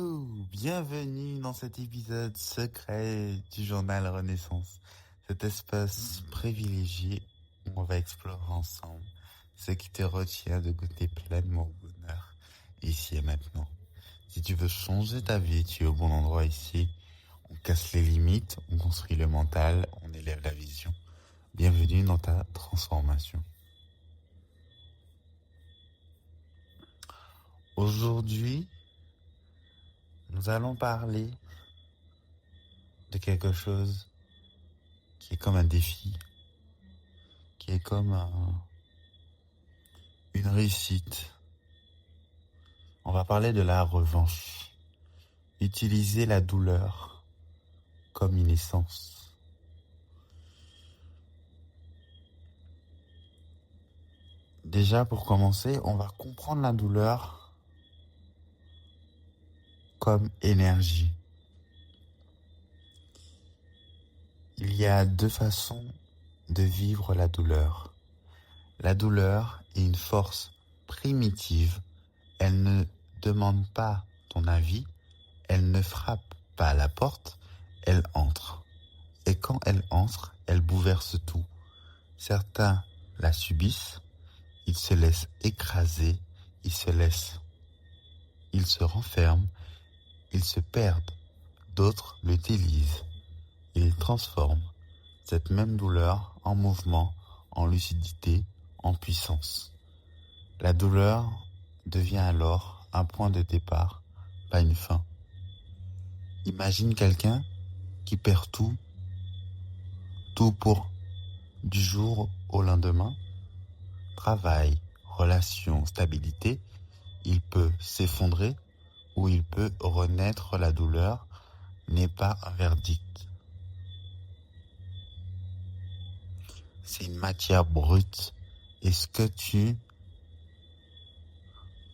Hello, bienvenue dans cet épisode secret du journal Renaissance, cet espace privilégié où on va explorer ensemble ce qui te retient de goûter pleinement au bonheur, ici et maintenant. Si tu veux changer ta vie, tu es au bon endroit ici. On casse les limites, on construit le mental, on élève la vision. Bienvenue dans ta transformation. Aujourd'hui, nous allons parler de quelque chose qui est comme un défi, qui est comme une réussite. On va parler de la revanche. Utiliser la douleur comme une essence. Déjà, pour commencer, on va comprendre la douleur comme énergie. Il y a deux façons de vivre la douleur. La douleur est une force primitive. Elle ne demande pas ton avis. Elle ne frappe pas à la porte. Elle entre. Et quand elle entre, elle bouleverse tout. Certains la subissent. Ils se laissent écraser. Ils se renferment. Ils se perdent. D'autres l'utilisent. Ils transforment cette même douleur en mouvement, en lucidité, en puissance. La douleur devient alors un point de départ, pas une fin. Imagine quelqu'un qui perd tout pour du jour au lendemain. Travail, relations, stabilité, il peut s'effondrer ou il peut renaître. La douleur n'est pas un verdict. C'est une matière brute et ce que tu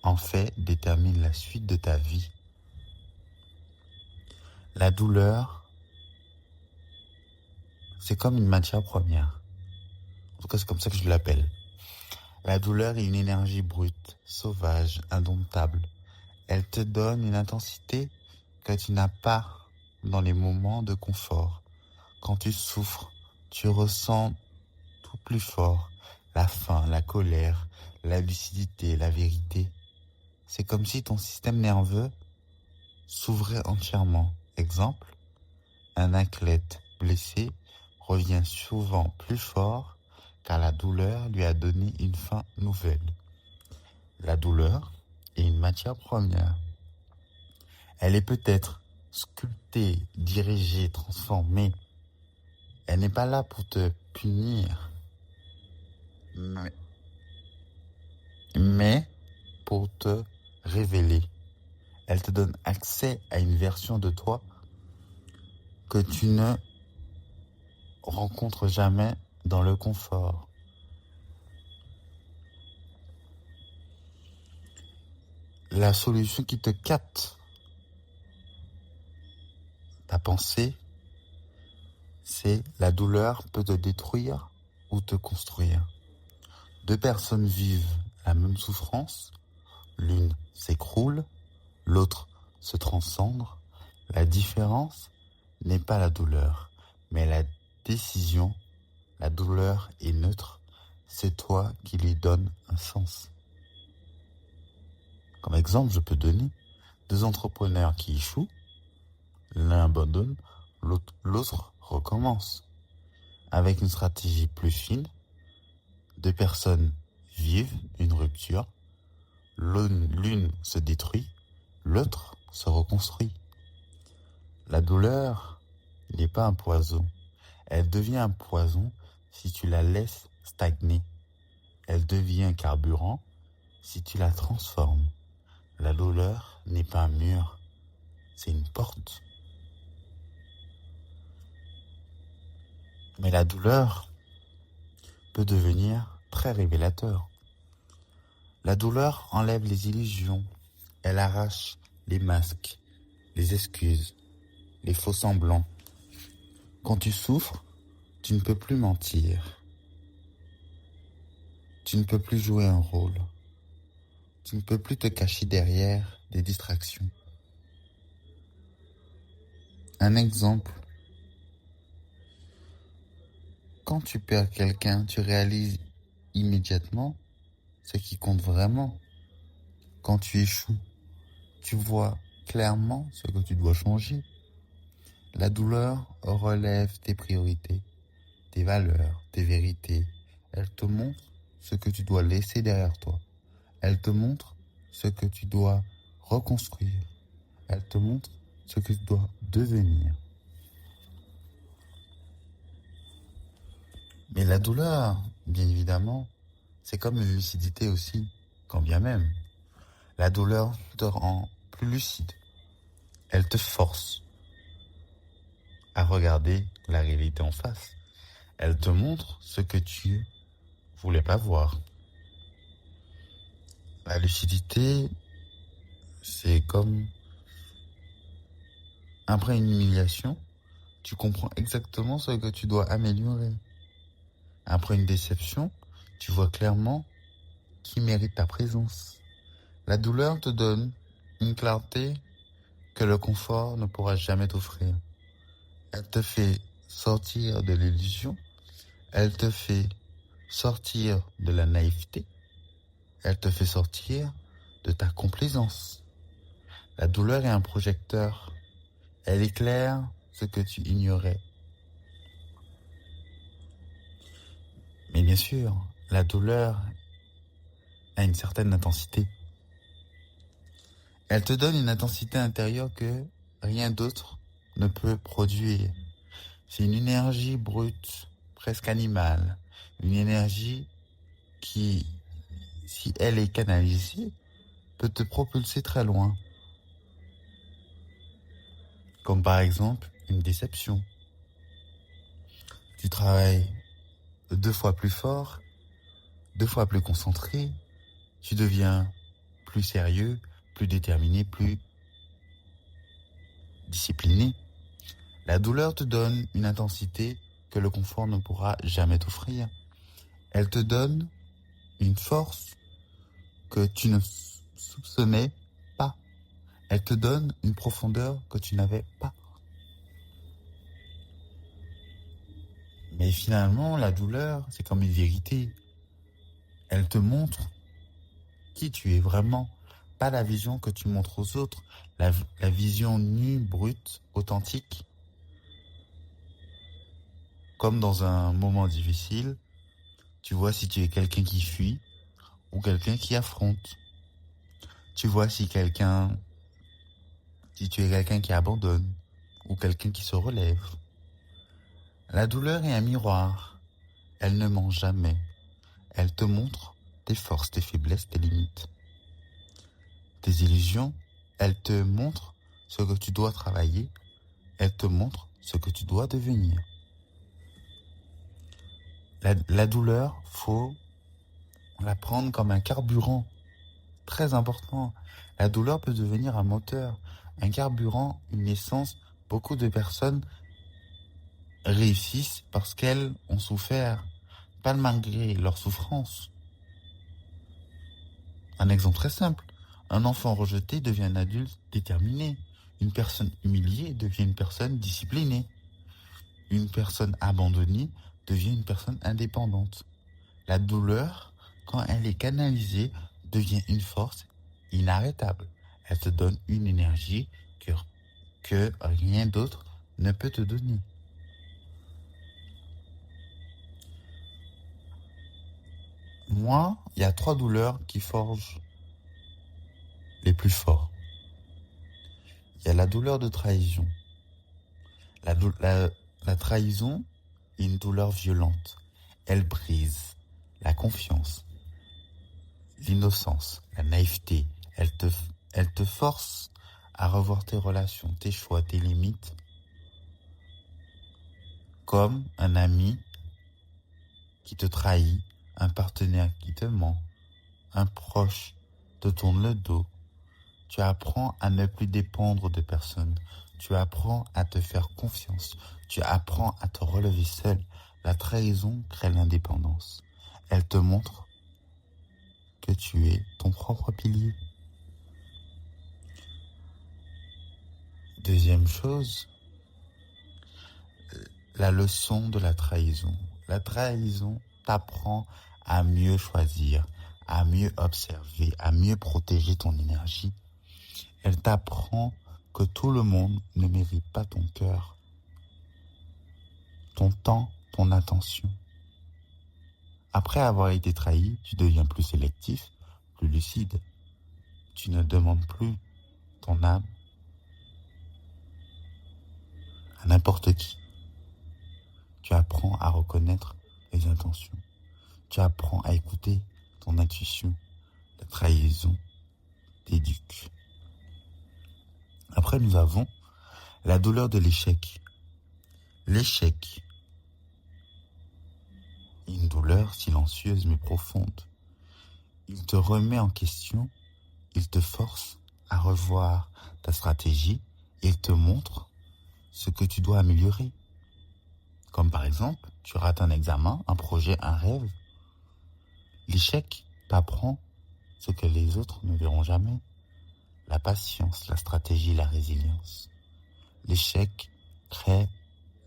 en fais détermine la suite de ta vie. La douleur, c'est comme une matière première. En tout cas, c'est comme ça que je l'appelle. La douleur est une énergie brute, sauvage, indomptable. Elle te donne une intensité que tu n'as pas dans les moments de confort. Quand tu souffres, tu ressens tout plus fort. La faim, la colère, la lucidité, la vérité. C'est comme si ton système nerveux s'ouvrait entièrement. Exemple, un athlète blessé revient souvent plus fort car la douleur lui a donné une fin nouvelle. La douleur est une matière première. Elle est peut-être sculptée, dirigée, transformée. Elle n'est pas là pour te punir, mais pour te révéler. Elle te donne accès à une version de toi que tu ne rencontres jamais dans le confort. La solution qui te capte ta pensée, c'est la douleur peut te détruire ou te construire. Deux personnes vivent la même souffrance, l'une s'écroule, l'autre se transcende. La différence n'est pas la douleur, mais la décision. La douleur est neutre, c'est toi qui lui donnes un sens. Comme exemple, je peux donner deux entrepreneurs qui échouent, l'un abandonne, l'autre recommence. Avec une stratégie plus fine, deux personnes vivent une rupture, l'une se détruit, l'autre se reconstruit. La douleur n'est pas un poison. Elle devient un poison si tu la laisses stagner. Elle devient un carburant si tu la transformes. La douleur n'est pas un mur, c'est une porte. Mais la douleur peut devenir très révélateur. La douleur enlève les illusions. Elle arrache les masques, les excuses, les faux semblants. Quand tu souffres, tu ne peux plus mentir. Tu ne peux plus jouer un rôle. Tu ne peux plus te cacher derrière des distractions. Un exemple, quand tu perds quelqu'un, tu réalises immédiatement ce qui compte vraiment. Quand tu échoues, tu vois clairement ce que tu dois changer. La douleur relève tes priorités, tes valeurs, tes vérités. Elle te montre ce que tu dois laisser derrière toi. Elle te montre ce que tu dois reconstruire. Elle te montre ce que tu dois devenir. Mais la douleur, bien évidemment, c'est comme une lucidité aussi, quand bien même. La douleur te rend plus lucide. Elle te force à regarder la réalité en face. Elle te montre ce que tu voulais pas voir. La lucidité, c'est comme après une humiliation, tu comprends exactement ce que tu dois améliorer. Après une déception, tu vois clairement qui mérite ta présence. La douleur te donne une clarté que le confort ne pourra jamais t'offrir. Elle te fait sortir de l'illusion. Elle te fait sortir de la naïveté. Elle te fait sortir de ta complaisance. La douleur est un projecteur. Elle éclaire ce que tu ignorais. Mais bien sûr, la douleur a une certaine intensité. Elle te donne une intensité intérieure que rien d'autre ne peut produire. C'est une énergie brute, presque animale. Une énergie qui, si elle est canalisée, peut te propulser très loin. Comme par exemple une déception. Tu travailles 2 fois plus fort, 2 fois plus concentré, tu deviens plus sérieux, plus déterminé, plus discipliné. La douleur te donne une intensité que le confort ne pourra jamais t'offrir. Elle te donne une force que tu ne soupçonnais pas. Elle te donne une profondeur que tu n'avais pas. Mais finalement, la douleur, c'est comme une vérité. Elle te montre qui tu es vraiment, pas la vision que tu montres aux autres, la vision nue, brute, authentique. Comme dans un moment difficile, tu vois si tu es quelqu'un qui fuit ou quelqu'un qui affronte. Tu vois si tu es quelqu'un qui abandonne ou quelqu'un qui se relève. La douleur est un miroir. Elle ne ment jamais. Elle te montre tes forces, tes faiblesses, tes limites. Tes illusions, elle te montre ce que tu dois travailler. Elle te montre ce que tu dois devenir. La douleur, faut la prendre comme un carburant très important. La douleur peut devenir un moteur, un carburant, une essence. Beaucoup de personnes réussissent parce qu'elles ont souffert, pas malgré leur souffrance. Un exemple très simple. Un enfant rejeté devient un adulte déterminé. Une personne humiliée devient une personne disciplinée. Une personne abandonnée devient une personne indépendante. La douleur, quand elle est canalisée, devient une force inarrêtable. Elle te donne une énergie que rien d'autre ne peut te donner. Moi, il y a 3 douleurs qui forgent les plus forts. Il y a la douleur de trahison. La trahison est une douleur violente. Elle brise la confiance, l'innocence, la naïveté. Elle te force à revoir tes relations, tes choix, tes limites, comme un ami qui te trahit, un partenaire qui te ment, un proche te tourne le dos. Tu apprends à ne plus dépendre de personne. Tu apprends à te faire confiance. Tu apprends à te relever seul. La trahison crée l'indépendance. Elle te montre que tu es ton propre pilier. Deuxième chose, la leçon de la trahison. La trahison t'apprend à mieux choisir, à mieux observer, à mieux protéger ton énergie. Elle t'apprend que tout le monde ne mérite pas ton cœur, ton temps, ton attention. Après avoir été trahi, tu deviens plus sélectif, plus lucide. Tu ne demandes plus ton âme à n'importe qui. Tu apprends à reconnaître les intentions. Tu apprends à écouter ton intuition. La trahison t'éduque. Après, nous avons la douleur de l'échec. L'échec est une douleur silencieuse mais profonde. Il te remet en question, il te force à revoir ta stratégie et il te montre ce que tu dois améliorer. Comme par exemple, tu rates un examen, un projet, un rêve. L'échec t'apprend ce que les autres ne verront jamais. La patience, la stratégie, la résilience. L'échec crée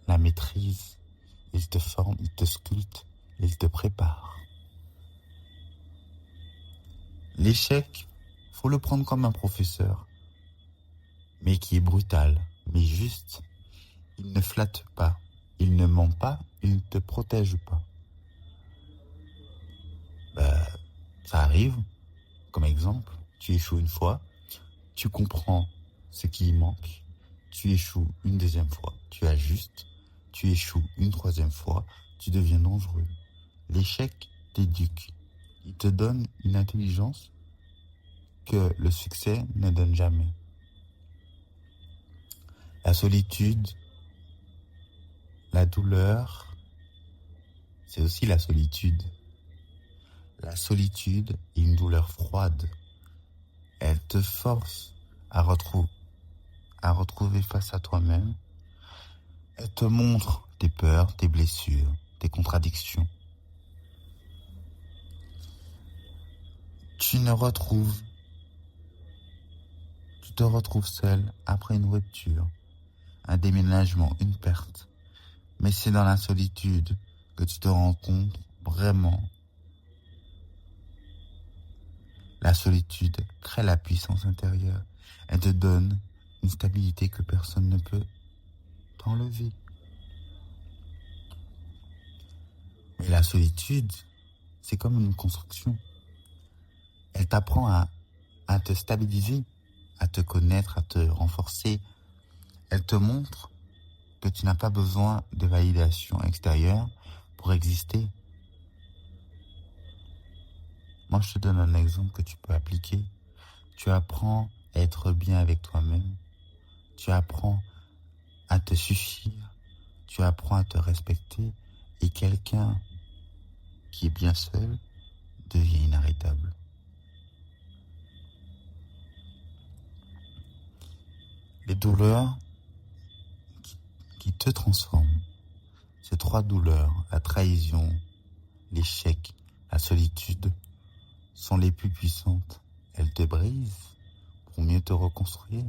la maîtrise. Il te forme, il te sculpte, il te prépare. L'échec, faut le prendre comme un professeur, mais qui est brutal, mais juste. Il ne flatte pas, il ne ment pas, il ne te protège pas. Ça arrive, comme exemple, tu échoues une fois, tu comprends ce qui y manque, tu échoues une deuxième fois, tu ajustes, tu échoues une troisième fois, tu deviens dangereux. L'échec t'éduque, il te donne une intelligence que le succès ne donne jamais. La solitude, la douleur, c'est aussi la solitude. La solitude est une douleur froide. Elle te force à retrouver face à toi-même. Elle te montre tes peurs, tes blessures, tes contradictions. Tu te retrouves seul après une rupture, un déménagement, une perte. Mais c'est dans la solitude que tu te rends compte vraiment. La solitude crée la puissance intérieure. Elle te donne une stabilité que personne ne peut t'enlever. Mais la solitude, c'est comme une construction. Elle t'apprend à te stabiliser, à te connaître, à te renforcer. Elle te montre que tu n'as pas besoin de validation extérieure pour exister. Moi, je te donne un exemple que tu peux appliquer. Tu apprends à être bien avec toi-même. Tu apprends à te suffire. Tu apprends à te respecter. Et quelqu'un qui est bien seul devient inarrêtable. Les douleurs qui te transforment. Ces trois douleurs, la trahison, l'échec, la solitude, sont les plus puissantes. Elles te brisent pour mieux te reconstruire.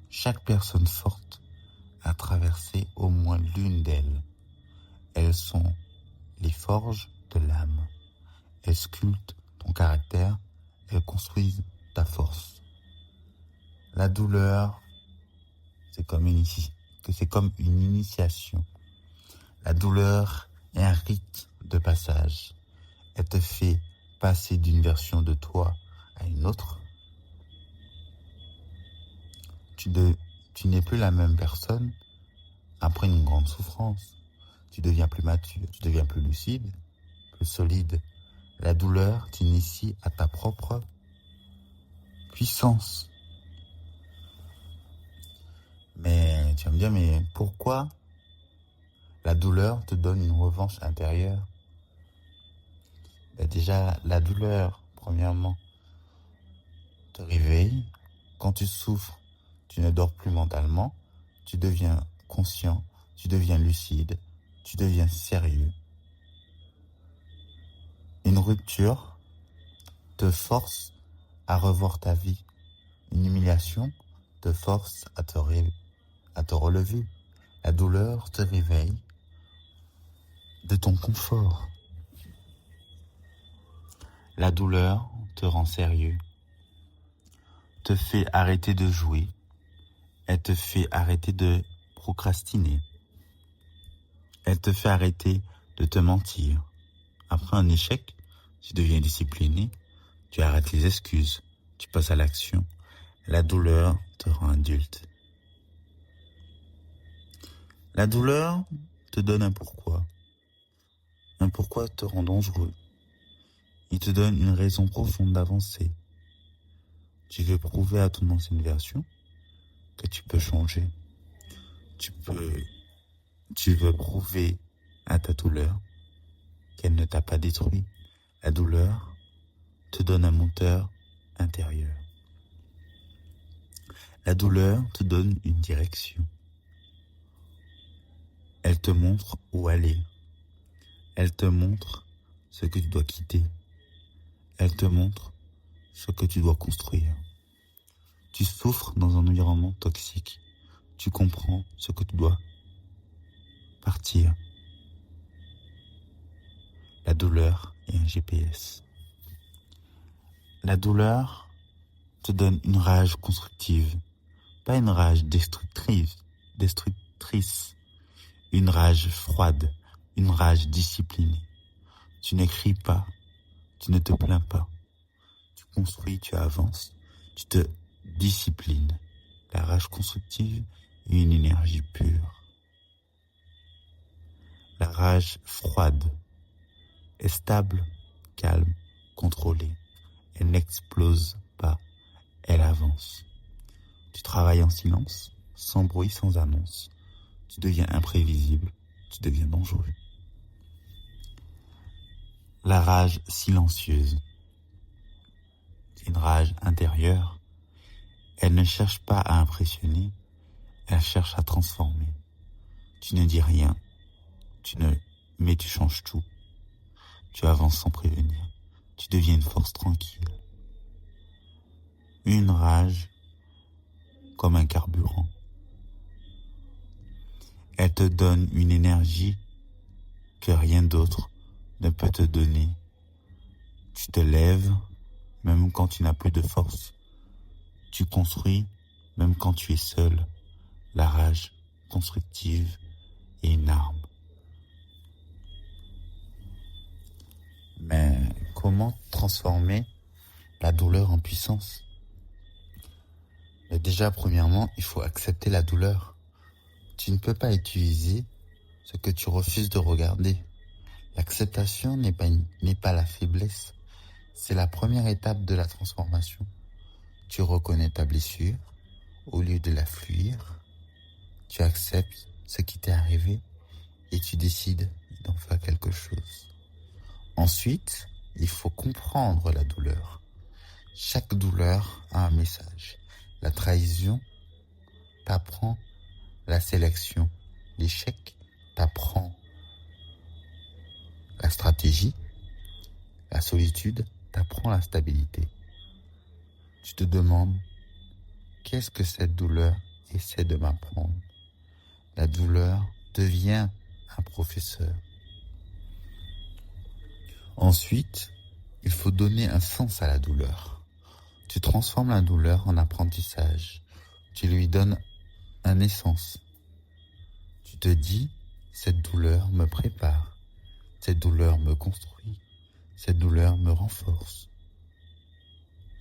Chaque personne forte a traversé au moins l'une d'elles. Elles sont les forges de l'âme. Elles sculptent ton caractère, elles construisent ta force. La douleur, c'est comme une initiation. La douleur est un rite de passage. Elle te fait passer d'une version de toi à une autre. Tu n'es plus la même personne après une grande souffrance. Tu deviens plus mature, tu deviens plus lucide, plus solide. La douleur t'initie à ta propre puissance. Mais tu vas me dire, mais pourquoi la douleur te donne une revanche intérieure? Déjà, la douleur, premièrement, te réveille. Quand tu souffres, tu ne dors plus mentalement. Tu deviens conscient, tu deviens lucide, tu deviens sérieux. Une rupture te force à revoir ta vie. Une humiliation te force à te relever. La douleur te réveille de ton confort. La douleur te rend sérieux, te fait arrêter de jouer, elle te fait arrêter de procrastiner, elle te fait arrêter de te mentir. Après un échec, tu deviens discipliné, tu arrêtes les excuses, tu passes à l'action. La douleur te rend adulte. La douleur te donne un pourquoi. Un pourquoi te rend dangereux. Il te donne une raison profonde d'avancer. Tu veux prouver à ton ancienne version que tu peux changer. Tu veux prouver à ta douleur qu'elle ne t'a pas détruit. La douleur te donne un moteur intérieur. La douleur te donne une direction. Elle te montre où aller. Elle te montre ce que tu dois quitter. Elle te montre ce que tu dois construire. Tu souffres dans un environnement toxique. Tu comprends ce que tu dois partir. La douleur est un GPS. La douleur te donne une rage constructive, pas une rage destructrice, une rage froide, une rage disciplinée. Tu n'écris pas, tu ne te plains pas. Tu construis, tu avances, tu te disciplines. La rage constructive est une énergie pure. La rage froide est stable, calme, contrôlée. Elle n'explose pas, elle avance. Tu travailles en silence, sans bruit, sans annonce. Tu deviens imprévisible, tu deviens dangereux. La rage silencieuse, c'est une rage intérieure. Elle ne cherche pas à impressionner, elle cherche à transformer. Tu ne dis rien, mais tu changes tout. Tu avances sans prévenir. Tu deviens une force tranquille. Une rage comme un carburant. Elle te donne une énergie que rien d'autre ne peut te donner. Tu te lèves même quand tu n'as plus de force. Tu construis même quand tu es seul. La rage constructive est une arme. Mais comment transformer la douleur en puissance? Mais déjà, premièrement, il faut accepter la douleur. Tu ne peux pas utiliser ce que tu refuses de regarder. L'acceptation n'est pas la faiblesse. C'est la première étape de la transformation. Tu reconnais ta blessure. Au lieu de la fuir, tu acceptes ce qui t'est arrivé et tu décides d'en faire quelque chose. Ensuite, il faut comprendre la douleur. Chaque douleur a un message. La trahison t'apprend la sélection. L'échec t'apprend la stratégie. La solitude t'apprend la stabilité. Tu te demandes, qu'est-ce que cette douleur essaie de m'apprendre? La douleur devient un professeur. Ensuite, il faut donner un sens à la douleur. Tu transformes la douleur en apprentissage. Tu lui donnes un essence. Tu te dis, cette douleur me prépare. Cette douleur me construit. Cette douleur me renforce.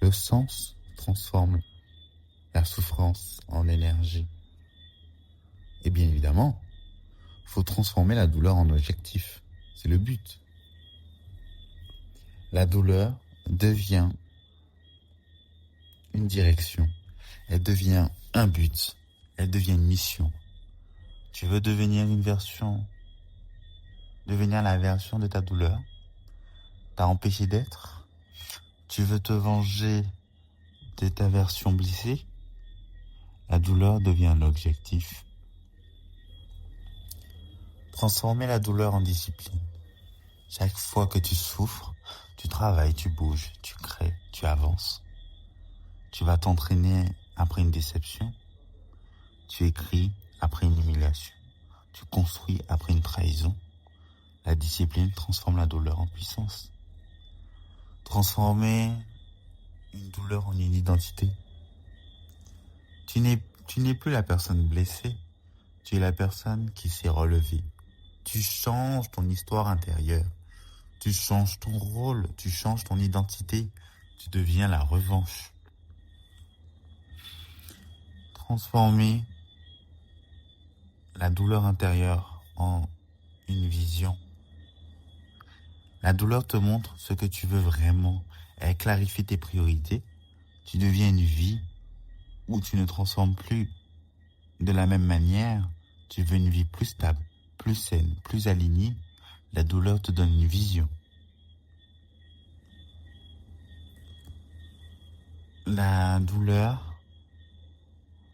Le sens transforme la souffrance en énergie. Et bien évidemment, il faut transformer la douleur en objectif. C'est le but. La douleur devient une direction. Elle devient un but. Elle devient une mission. Tu veux devenir la version de ta douleur. T'as empêché d'être. Tu veux te venger de ta version blessée. La douleur devient un objectif. Transformer la douleur en discipline. Chaque fois que tu souffres, tu travailles, tu bouges, tu crées, tu avances. Tu vas t'entraîner après une déception. Tu écris après une humiliation. Tu construis après une trahison. La discipline transforme la douleur en puissance. Transformer une douleur en une identité. Tu n'es plus la personne blessée, tu es la personne qui s'est relevée. Tu changes ton histoire intérieure, tu changes ton rôle, tu changes ton identité, tu deviens la revanche. Transformer la douleur intérieure en une vision. La douleur te montre ce que tu veux vraiment. Elle clarifie tes priorités. Tu deviens une vie où tu ne transformes plus de la même manière. Tu veux une vie plus stable, plus saine, plus alignée. La douleur te donne une vision. La douleur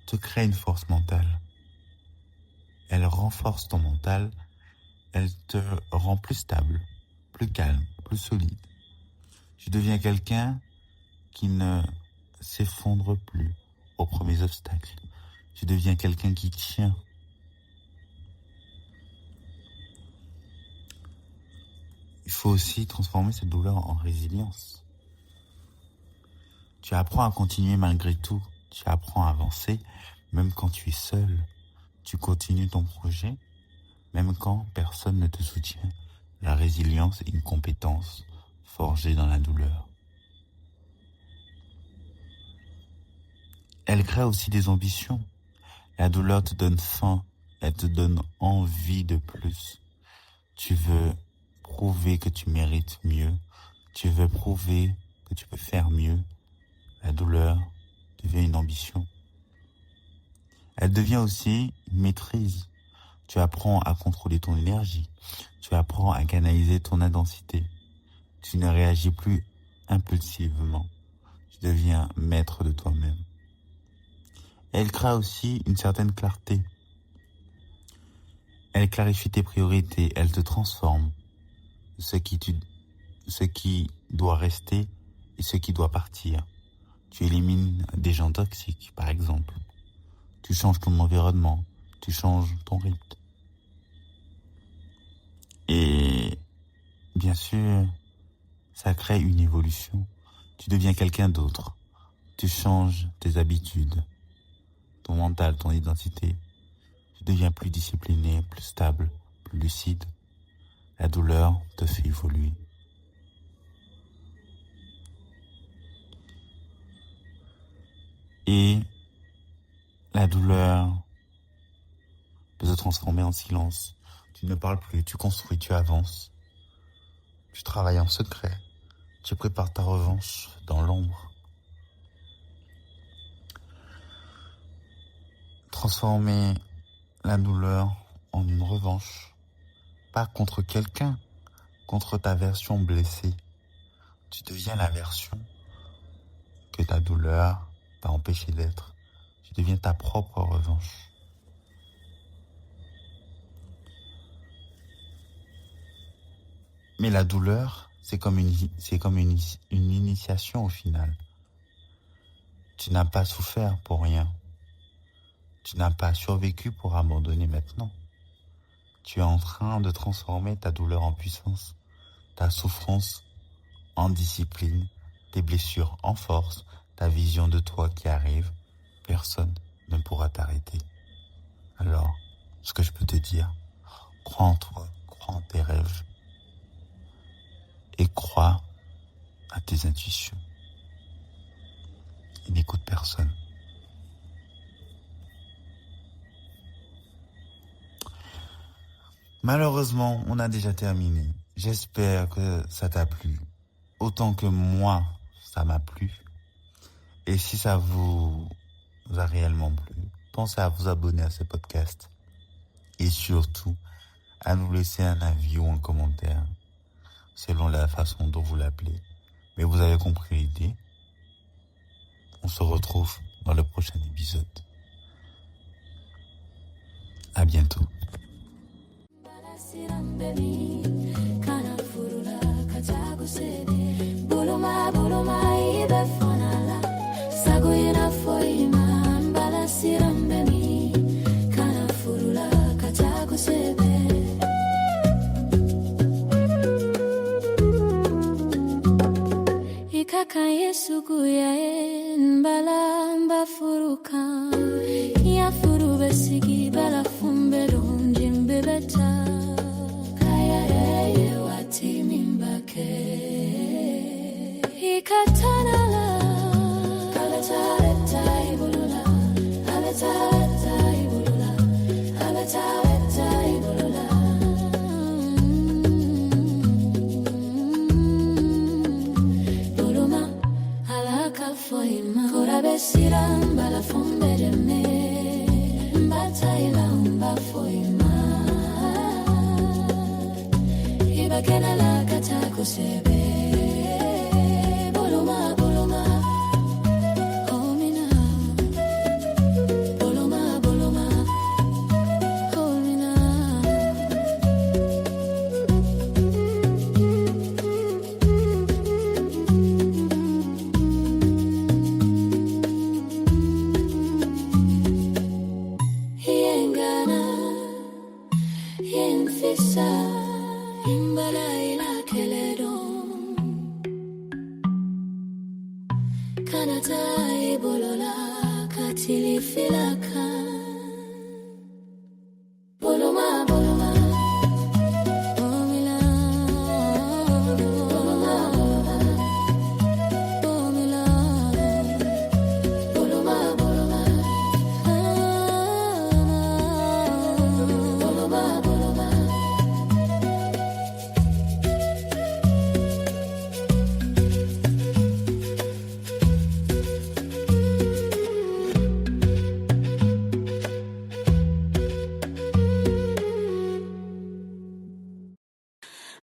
te crée une force mentale. Elle renforce ton mental. Elle te rend plus stable, plus calme, plus solide. Tu deviens quelqu'un qui ne s'effondre plus aux premiers obstacles. Tu deviens quelqu'un qui tient. Il faut aussi transformer cette douleur en résilience. Tu apprends à continuer malgré tout. Tu apprends à avancer, même quand tu es seul. Tu continues ton projet, même quand personne ne te soutient. La résilience est une compétence forgée dans la douleur. Elle crée aussi des ambitions. La douleur te donne faim, elle te donne envie de plus. Tu veux prouver que tu mérites mieux. Tu veux prouver que tu peux faire mieux. La douleur devient une ambition. Elle devient aussi une maîtrise. Tu apprends à contrôler ton énergie. Tu apprends à canaliser ton intensité. Tu ne réagis plus impulsivement. Tu deviens maître de toi-même. Elle crée aussi une certaine clarté. Elle clarifie tes priorités. Elle te transforme. Ce qui doit rester et ce qui doit partir. Tu élimines des gens toxiques, par exemple. Tu changes ton environnement. Tu changes ton rythme. Et bien sûr, ça crée une évolution. Tu deviens quelqu'un d'autre. Tu changes tes habitudes, ton mental, ton identité. Tu deviens plus discipliné, plus stable, plus lucide. La douleur te fait évoluer. Et la douleur peut se transformer en silence. Tu ne parles plus, tu construis, tu avances. Tu travailles en secret. Tu prépares ta revanche dans l'ombre. Transformer la douleur en une revanche. Pas contre quelqu'un, contre ta version blessée. Tu deviens la version que ta douleur t'a empêché d'être. Tu deviens ta propre revanche. Mais la douleur, c'est comme une initiation au final. Tu n'as pas souffert pour rien. Tu n'as pas survécu pour abandonner maintenant. Tu es en train de transformer ta douleur en puissance, ta souffrance en discipline, tes blessures en force, ta vision de toi qui arrive. Personne ne pourra t'arrêter. Alors, ce que je peux te dire, crois en toi, crois en tes rêves et crois à tes intuitions. Et n'écoute personne. Malheureusement, on a déjà terminé. J'espère que ça t'a plu. Autant que moi, ça m'a plu. Et si ça vous a réellement plu, pensez à vous abonner à ce podcast. Et surtout, à nous laisser un avis ou un commentaire, selon la façon dont vous l'appelez. Mais vous avez compris l'idée. On se retrouve dans le prochain épisode. À bientôt. Siram bemi, kana furula, katago se Kaye sugu ya mbala mba furuka ya furu besigi bala fumbe donji mbebeta kaya ye wati mimbake ikatanala alata ibulula alata ibulula alata ibulula foima korabe siramba la fombere me mbataila mba foima ibakena la katako sebe boloma boloma homina boloma boloma homina Fisa imbala ila keledon kanata ibolola katili filaka